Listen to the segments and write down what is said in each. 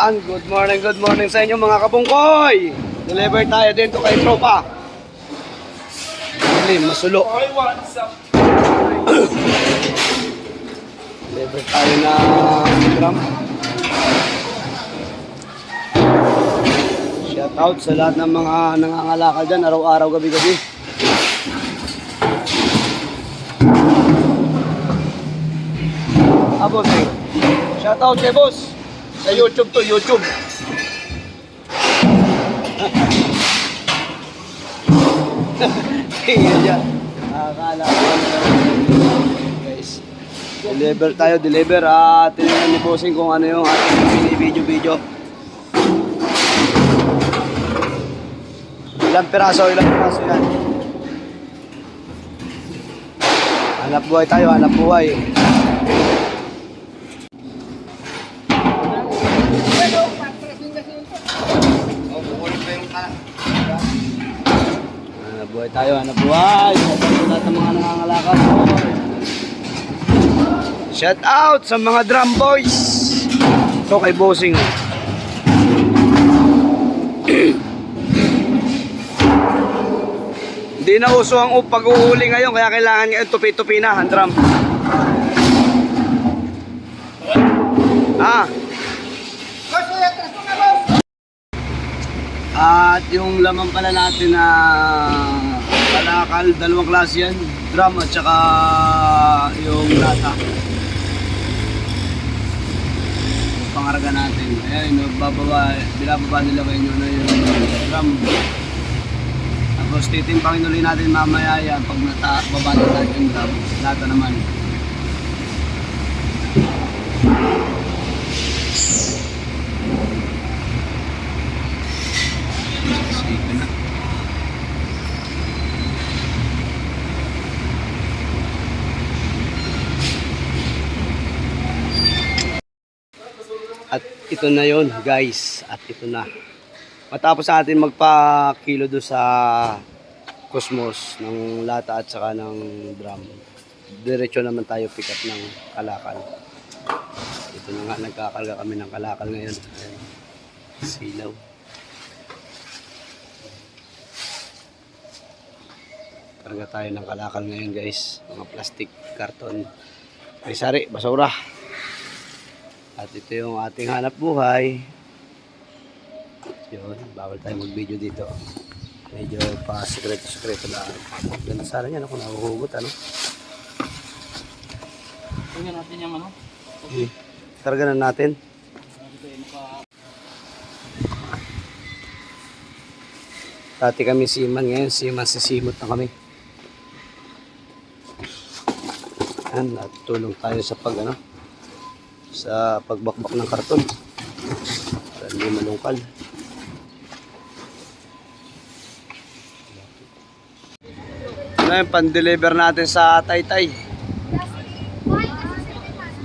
Yan, good morning sa inyo mga kabungkoy. Deliver tayo dito kay tropa. Hindi, masulo. Deliver tayo na drum. Shout out sa lahat ng mga nangangalakal dyan, araw-araw, gabi-gabi. Boss, shout out kay boss. Sa YouTube to, YouTube. Tingnan dyan. Nakakala ko. Guys, deliver. Tinignan ni bossing kung ano yung ating video. Ilang piraso yan. Hanap buhay tayo, hanap buhay. Hanap buhay. Lahat ng mga nangangalakal. Shout out sa mga drum boys. Ito kay bossing. Hindi na uso ang pag-uhuli ngayon, kaya kailangan ngayon tupi-tupi na ang drum. At yung laman pala natin na kalakal, dalawang klase yan, drum at saka yung lata. Yung pangaraga natin. Ayan, binababa nila kayo na yung drum. Tapos titimpangin ulit natin mamaya yan pag baba natin yung drum. Lata naman. At ito na yon guys, at ito na. Matapos natin magpa-kilo do sa Cosmos ng lata at saka ng drum, diretso naman tayo pick up ng kalakal. Ito na nga, nagkakarga kami ng kalakal ngayon. Ayan, silaw. Karga tayo ng kalakal ngayon guys, mga plastic, karton, sari, basura. At ito yung ating hanap buhay. Yun, bawal tayo mag-video dito. Medyo pa sekreto lang. Ganda sana yan ako nahuhugot, ano? Tingnan natin yung ano? Okay. Karga na natin. Dati kami seaman, ngayon sisimot na kami. Yan, at tulong tayo sa sa pagbakbak ng karton para hindi malungkal. Ano yung pan-deliver natin sa Taytay?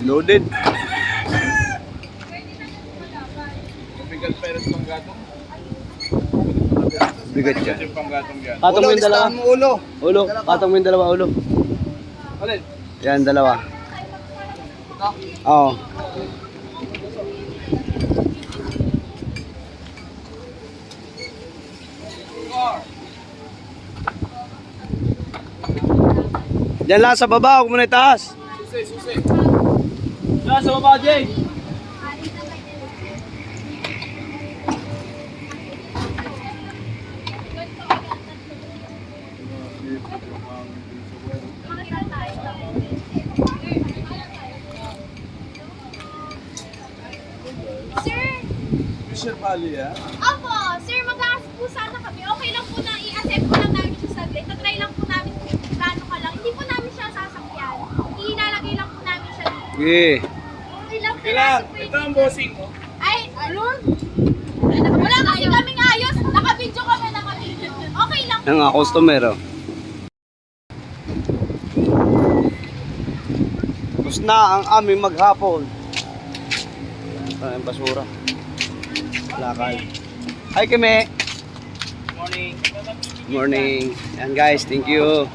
Loaded. Bigat pa rin panggatong. Bigat siya. Patong mo yung dalawa. Ulo. Patong mo yung dalawa ulo. Alin? Yan, dalawa. Oo. Diyan lang sa baba, huwag mo na itaas. Susi. Diyan sa baba, Jay. Sir, Opo, sir, mag-aas po sana kami. Okay lang po na i-accept po lang namin siya saglit. Tatry lang po namin kung gaano ka lang. Hindi po namin siya sasakyan. Ilalagay lang po namin siya dito. Okay. Ilang Kailan? piraso po Ito ang bossing mo. Ay, alun? Wala kasi kaming ayos. Naka-video kami, naka-video. Okay lang po. Yung nga, customer, oh. Tapos na ang aming maghapon. Ito na yung basura. Lakal. Hi, Kime. Morning. Yan guys, thank you.